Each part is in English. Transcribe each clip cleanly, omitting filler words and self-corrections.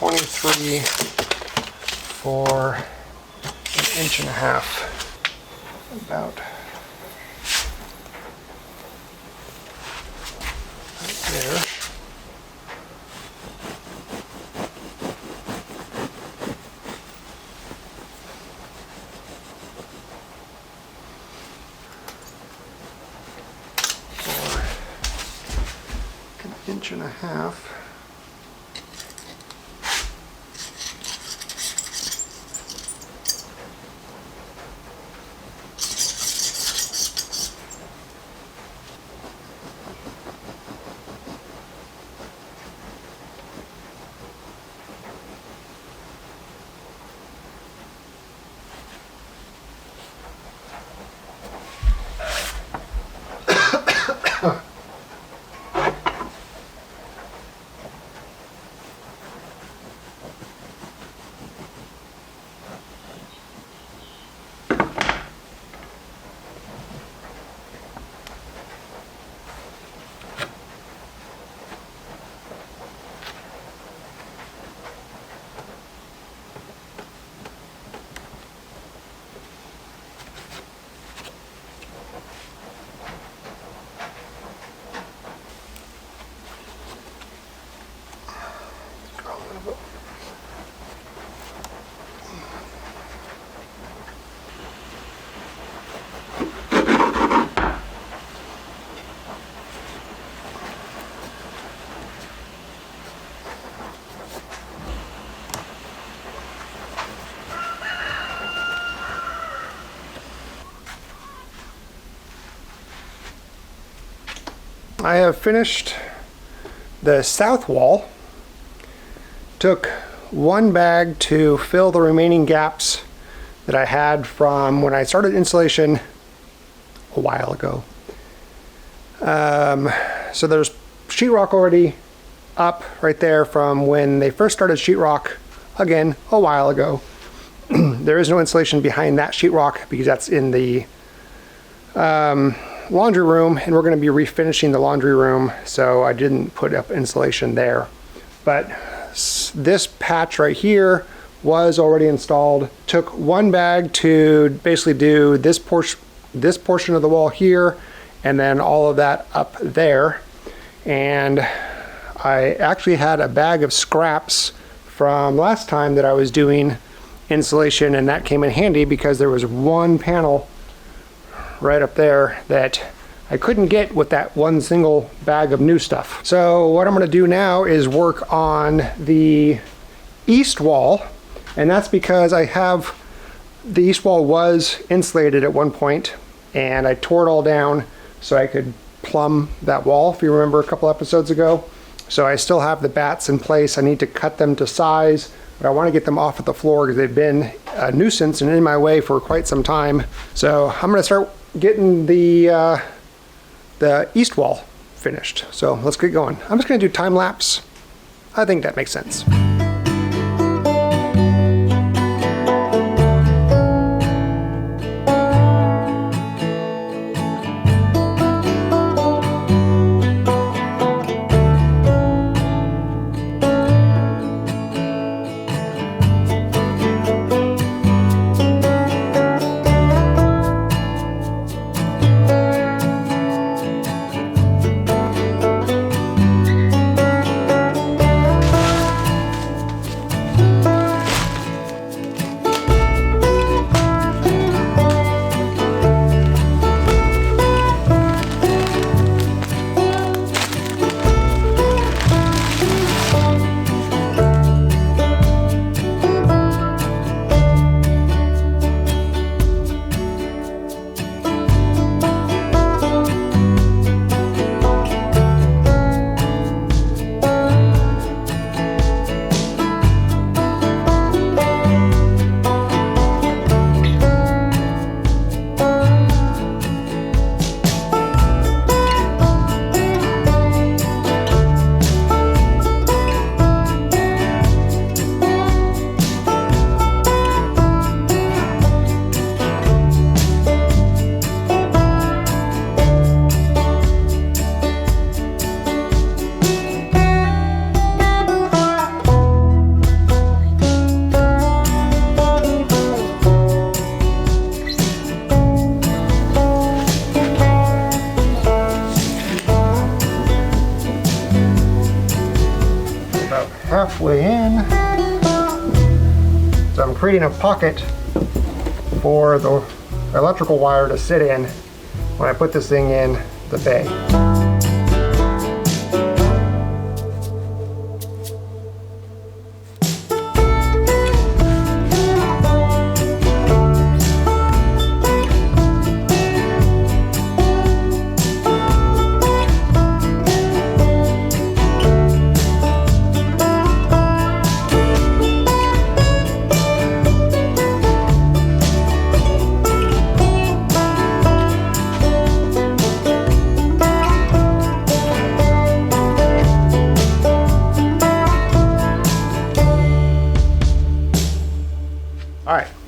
23 for 1.5 inches, about right there. For 1.5 inches. I have finished the south wall. Took one bag to fill the remaining gaps that I had from when I started insulation a while ago. So there's sheetrock already up right there from when they first started sheetrock, again, a while ago. There is no insulation behind that sheetrock because that's in the laundry room, and we're going to be refinishing the laundry room, so I didn't put up insulation there. But this patch right here was already installed. Took one bag to basically do this portion of the wall here, and then all of that up there. And I actually had a bag of scraps from last time that I was doing insulation, and that came in handy because there was one panel right up there that I couldn't get with that one single bag of new stuff. So what I'm going to do now is work on the east wall, and that's because I have the east wall was insulated at one point, and I tore it all down so I could plumb that wall, if you remember a couple episodes ago. So I still have the bats in place. I need to cut them to size, but I want to get them off of the floor because they've been a nuisance and in my way for quite some time. So I'm going to start getting the east wall finished. So let's get going. I'm just going to do time lapse. I think that makes sense. So I'm creating a pocket for the electrical wire to sit in when I put this thing in the bay.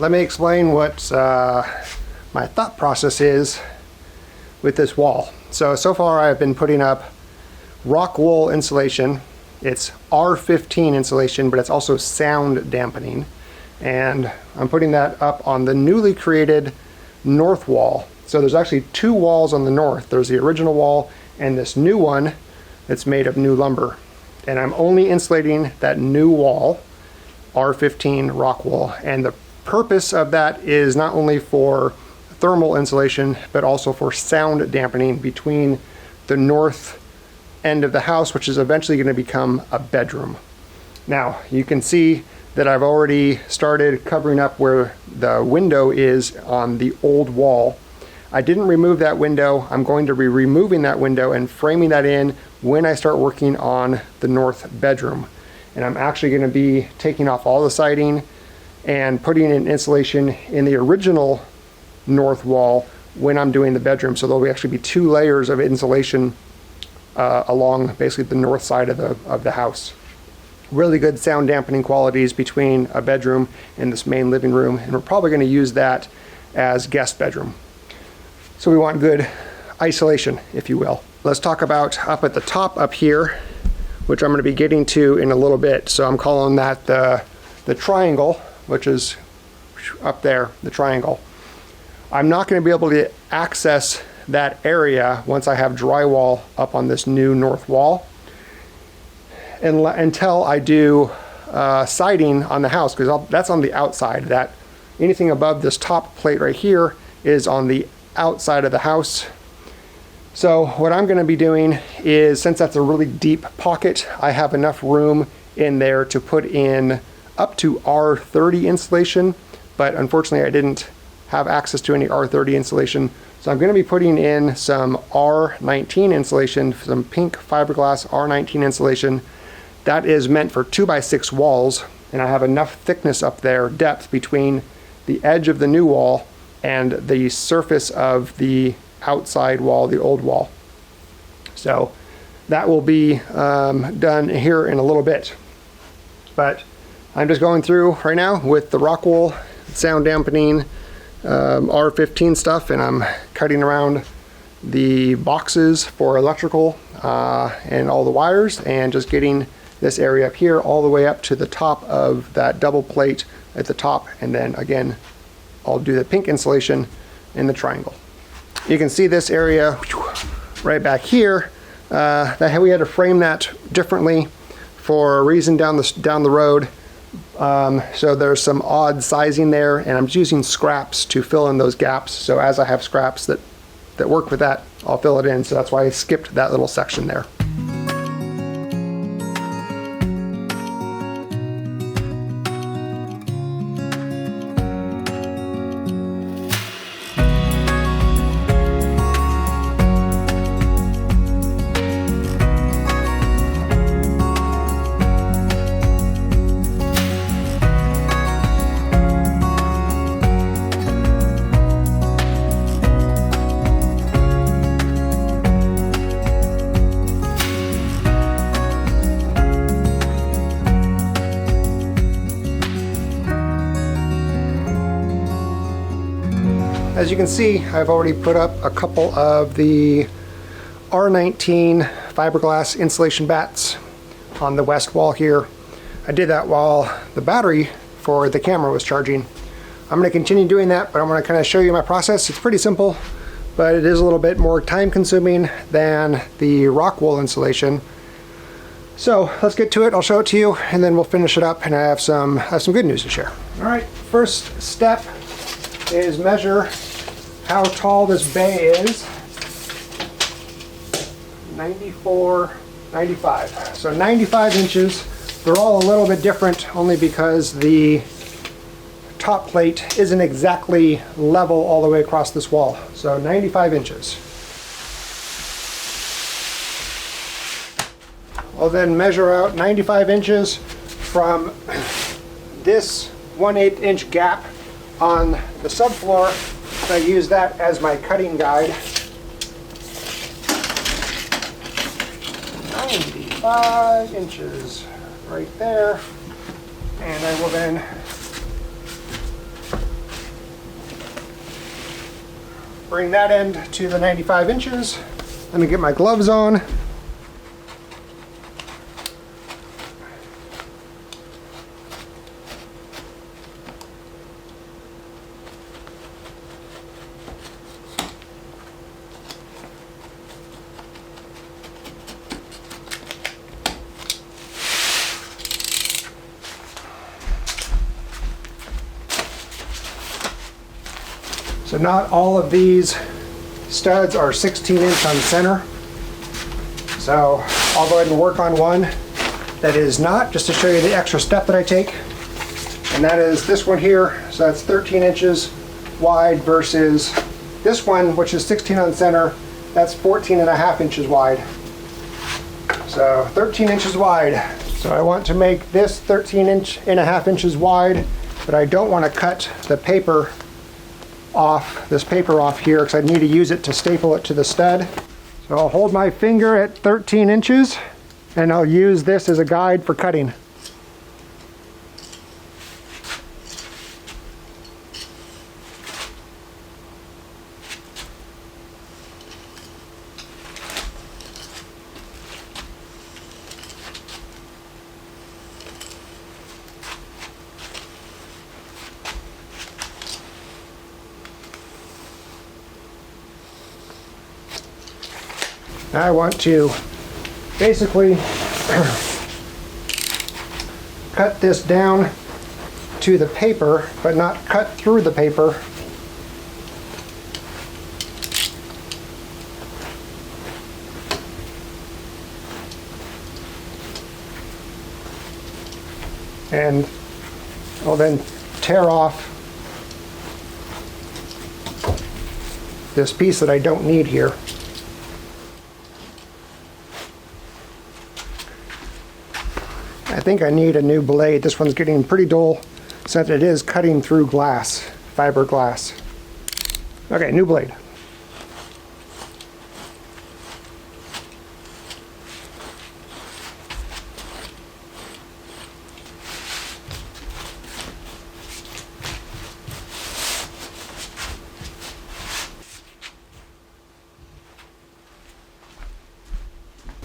Let me explain what my thought process is with this wall. So far I've been putting up rock wool insulation. It's R15 insulation, but it's also sound dampening. And I'm putting that up on the newly created north wall. So there's actually two walls on the north. There's the original wall and this new one that's made of new lumber. And I'm only insulating that new wall, R15 rock wool. And the purpose of that is not only for thermal insulation, but also for sound dampening between the north end of the house, which is eventually going to become a bedroom. Now, you can see that I've already started covering up where the window is on the old wall. I didn't remove that window. I'm going to be removing that window and framing that in when I start working on the north bedroom. And I'm actually going to be taking off all the siding and putting in insulation in the original north wall when I'm doing the bedroom. So there'll actually be two layers of insulation along basically the north side of the house. Really good sound dampening qualities between a bedroom and this main living room, and we're probably going to use that as guest bedroom. So we want good isolation, if you will. Let's talk about up at the top up here, which I'm going to be getting to in a little bit. So I'm calling that the triangle, which is up there, the triangle. I'm not going to be able to access that area once I have drywall up on this new north wall until I do siding on the house, because that's on the outside. That anything above this top plate right here is on the outside of the house. So what I'm going to be doing is, since that's a really deep pocket, I have enough room in there to put in up to R30 insulation, but unfortunately I didn't have access to any R30 insulation. So I'm going to be putting in some R19 insulation, some pink fiberglass R19 insulation. That is meant for 2x6 walls, and I have enough thickness up there, depth between the edge of the new wall and the surface of the outside wall, the old wall. So that will be done here in a little bit. But I'm just going through right now with the rock wool sound dampening R15 stuff, and I'm cutting around the boxes for electrical and all the wires, and just getting this area up here all the way up to the top of that double plate at the top, and then again I'll do the pink insulation in the triangle. You can see this area right back here that we had to frame that differently for a reason down the road. So there's some odd sizing there, and I'm just using scraps to fill in those gaps. So as I have scraps that work with that, I'll fill it in. So that's why I skipped that little section there. As you can see, I've already put up a couple of the R19 fiberglass insulation bats on the west wall here. I did that while the battery for the camera was charging. I'm going to continue doing that, but I'm going to kind of show you my process. It's pretty simple, but it is a little bit more time consuming than the rock wool insulation. So let's get to it. I'll show it to you and then we'll finish it up, and I have some good news to share. All right, first step is measure how tall this bay is. 94, 95. So 95 inches. They're all a little bit different only because the top plate isn't exactly level all the way across this wall. So 95 inches. I'll then measure out 95 inches from this 1/8 inch gap on the subfloor. So I use that as my cutting guide. 95 inches right there. And I will then bring that end to the 95 inches. Let me get my gloves on. So not all of these studs are 16 inch on center. So I'll go ahead and work on one that is not, just to show you the extra step that I take. And that is this one here. So that's 13 inches wide versus this one, which is 16 on center. That's 14.5 inches wide. So 13 inches wide. So I want to make this 13.5 inches wide, but I don't want to cut the paper off, this paper off here, because I need to use it to staple it to the stud. So I'll hold my finger at 13 inches and I'll use this as a guide for cutting. I want to basically cut this down to the paper, but not cut through the paper. And I'll then tear off this piece that I don't need here. I think I need a new blade. This one's getting pretty dull since it is cutting through glass, fiberglass. Okay, new blade.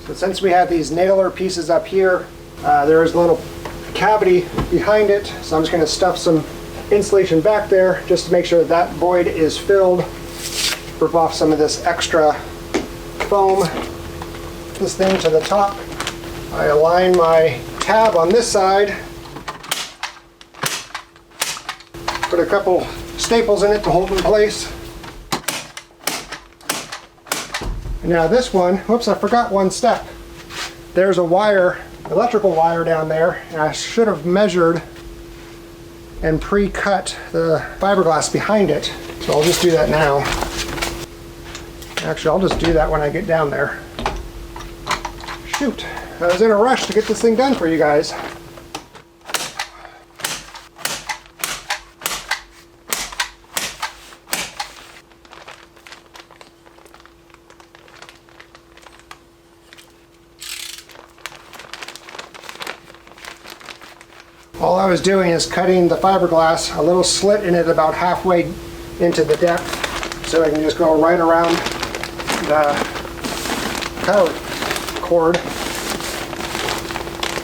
So since we have these nailer pieces up here, there is a little cavity behind it, so I'm just going to stuff some insulation back there just to make sure that void is filled. Rip off some of this extra foam, this thing to the top. I align my tab on this side, put a couple staples in it to hold it in place. And now this one, whoops, I forgot one step. There's a wire, electrical wire down there, and I should have measured and pre-cut the fiberglass behind it. So I'll just do that now. Actually, I'll just do that when I get down there. Shoot, I was in a rush to get this thing done for you guys. All I was doing is cutting the fiberglass, a little slit in it about halfway into the depth, so I can just go right around the power cord,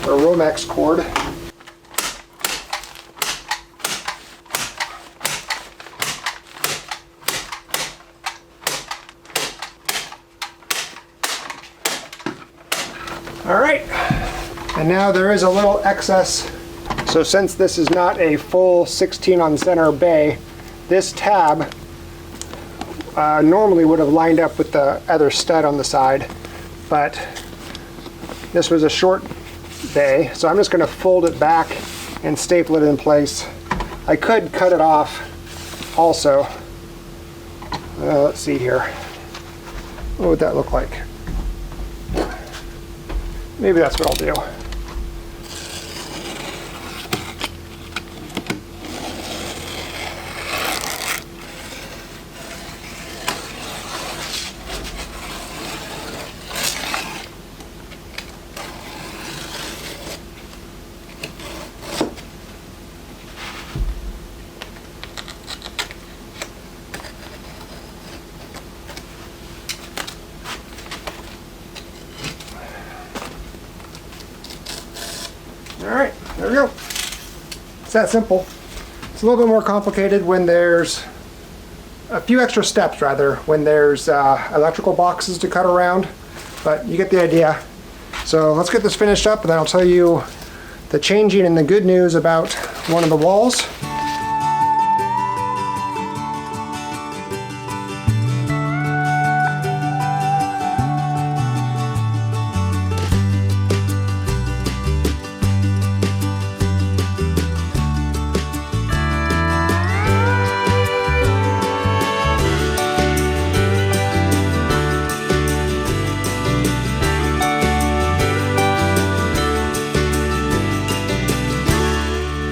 or Romex cord. All right. And now there is a little excess. So since this is not a full 16 on center bay, this tab normally would have lined up with the other stud on the side, but this was a short bay, so I'm just going to fold it back and staple it in place. I could cut it off also. Let's see here. What would that look like? Maybe that's what I'll do. Alright, there we go. It's that simple. It's a little bit more complicated when there's a few extra steps, rather, when there's electrical boxes to cut around, but you get the idea. So let's get this finished up, and then I'll tell you the changing and the good news about one of the walls.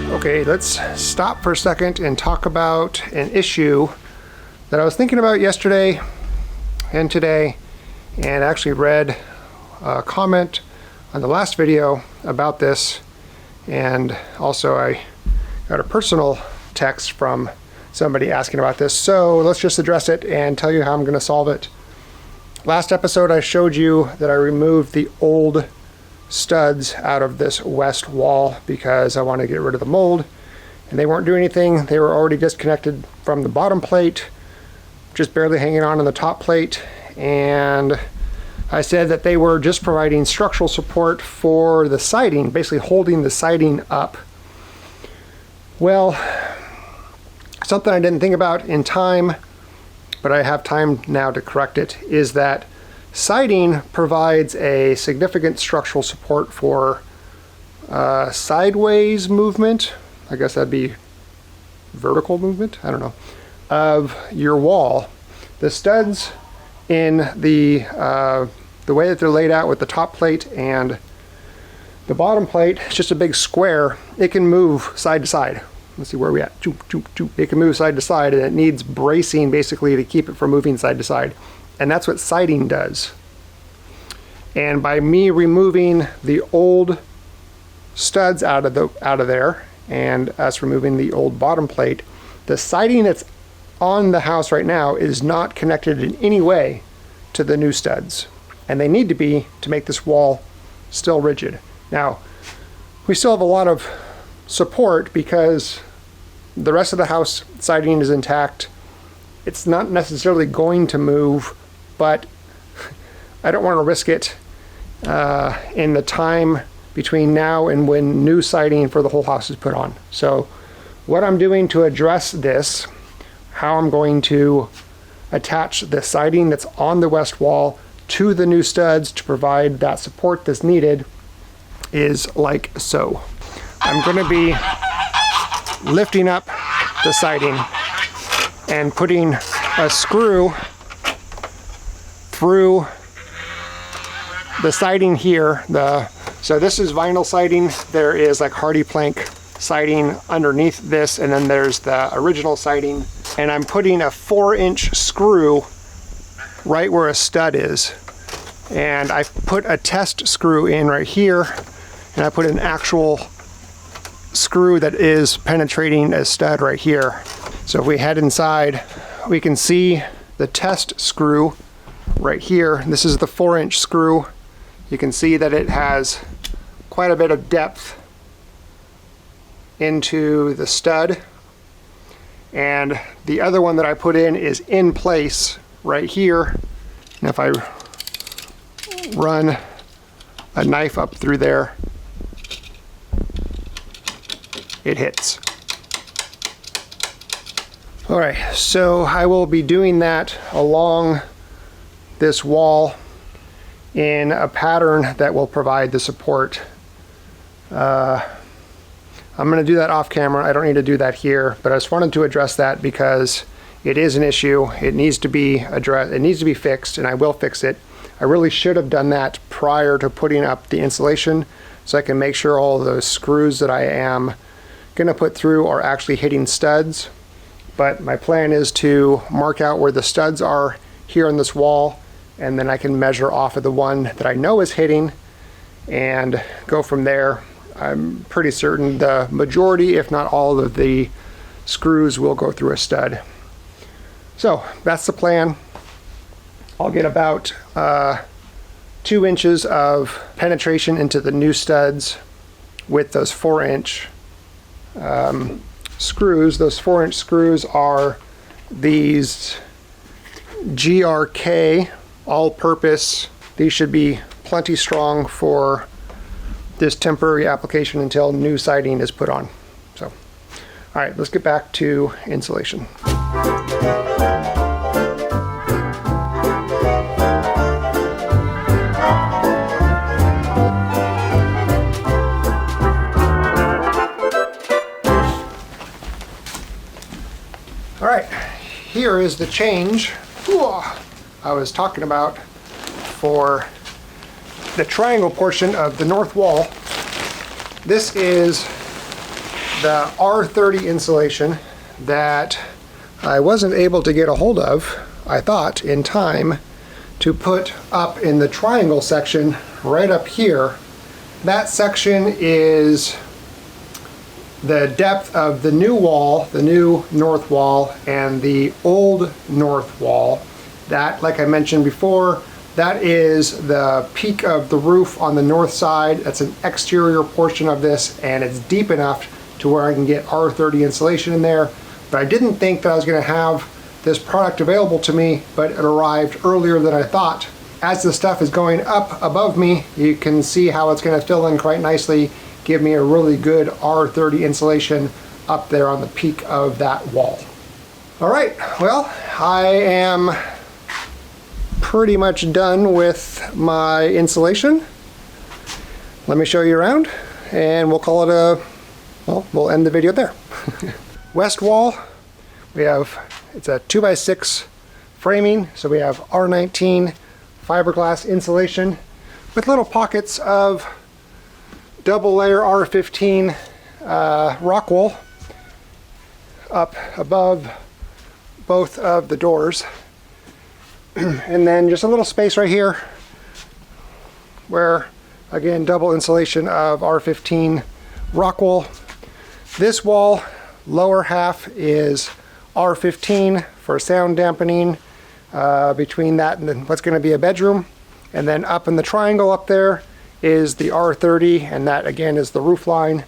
Okay, let's stop for a second and talk about an issue that I was thinking about yesterday and today, and actually read a comment on the last video about this, and also I got a personal text from somebody asking about this. So let's just address it and tell you how I'm going to solve it. Last episode I showed you that I removed the old studs out of this west wall because I wanted to get rid of the mold, and they weren't doing anything. They were already disconnected from the bottom plate, just barely hanging on the top plate, and I said that they were just providing structural support for the siding, basically holding the siding up. Well, something I didn't think about in time, but I have time now to correct it, is that siding provides a significant structural support for sideways movement, I guess that'd be vertical movement, I don't know, of your wall. The studs in the way that they're laid out with the top plate and the bottom plate, it's just a big square. It can move side to side. Let's see where we at. It can move side to side, and it needs bracing basically to keep it from moving side to side. And that's what siding does. And by me removing the old studs out of there, and us removing the old bottom plate, the siding that's on the house right now is not connected in any way to the new studs. And they need to be to make this wall still rigid. Now, we still have a lot of support because the rest of the house siding is intact. It's not necessarily going to move, but I don't want to risk it in the time between now and when new siding for the whole house is put on. So what I'm doing to address this, how I'm going to attach the siding that's on the west wall to the new studs to provide that support that's needed, is like so. I'm going to be lifting up the siding and putting a screw through the siding here. So this is vinyl siding. There is like hardy plank siding underneath this, and then there's the original siding. And I'm putting a 4-inch screw right where a stud is. And I put a test screw in right here, and I put an actual screw that is penetrating a stud right here. So if we head inside, we can see the test screw right here. This is the 4-inch screw. You can see that it has quite a bit of depth into the stud. And the other one that I put in is in place right here. And if I run a knife up through there, it hits. All right, so I will be doing that along this wall in a pattern that will provide the support. I'm going to do that off camera. I don't need to do that here, but I just wanted to address that because it is an issue. It needs to be addressed. It needs to be fixed, and I will fix it. I really should have done that prior to putting up the insulation so I can make sure all those screws that I am going to put through are actually hitting studs. But my plan is to mark out where the studs are here on this wall, and then I can measure off of the one that I know is hitting and go from there. I'm pretty certain the majority, if not all of the screws will go through a stud. So that's the plan. I'll get about 2 inches of penetration into the new studs with those 4-inch screws. Those 4-inch screws are these GRK all-purpose. These should be plenty strong for this temporary application until new siding is put on. So, all right, let's get back to insulation. All right, here is the change I was talking about for the triangle portion of the north wall. This is the R30 insulation that I wasn't able to get a hold of, I thought, in time to put up in the triangle section right up here. That section is the depth of the new wall, the new north wall, and the old north wall. That, like I mentioned before, that is the peak of the roof on the north side. That's an exterior portion of this, and it's deep enough to where I can get R30 insulation in there. But I didn't think that I was going to have this product available to me, but it arrived earlier than I thought. As the stuff is going up above me, you can see how it's going to fill in quite nicely, give me a really good R30 insulation up there on the peak of that wall. All right, well, I am pretty much done with my insulation. Let me show you around, and we'll call it a, well, we'll end the video there. West wall, we have, it's a 2x6 framing, so we have R19 fiberglass insulation with little pockets of double layer R15 rock wool up above both of the doors. And then just a little space right here where, again, double insulation of R15 rock wool. This wall, lower half, is R15 for sound dampening between that and then what's going to be a bedroom. And then up in the triangle up there is the R30, and that again is the roof line.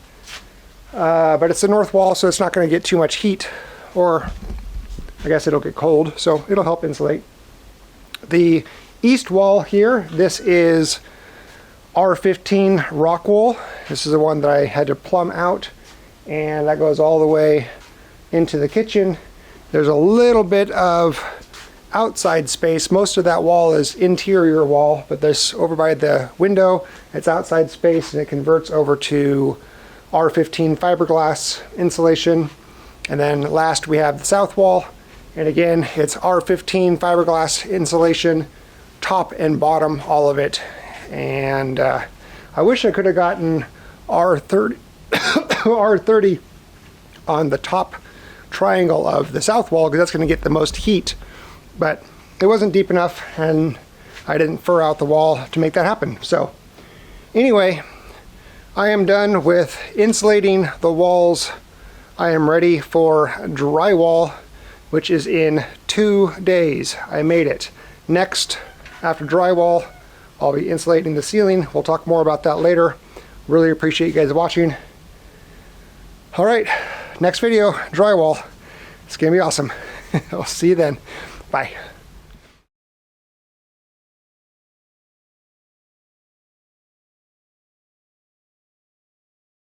But it's the north wall, so it's not going to get too much heat, or I guess it'll get cold, so it'll help insulate. The east wall here, this is R15 rock wool. This is the one that I had to plumb out, and that goes all the way into the kitchen. There's a little bit of outside space. Most of that wall is interior wall, but this over by the window, it's outside space, and it converts over to R15 fiberglass insulation. And then last we have the south wall, and again it's R15 fiberglass insulation, top and bottom, all of it. And I wish I could have gotten R30 R30 on the top triangle of the south wall, because that's going to get the most heat, but it wasn't deep enough and I didn't fur out the wall to make that happen. So anyway, I am done with insulating the walls. I am ready for drywall, which is in 2 days. I made it. Next, after drywall, I'll be insulating the ceiling. We'll talk more about that later. Really appreciate you guys watching. All right, next video, drywall. It's gonna be awesome. I'll see you then. Bye.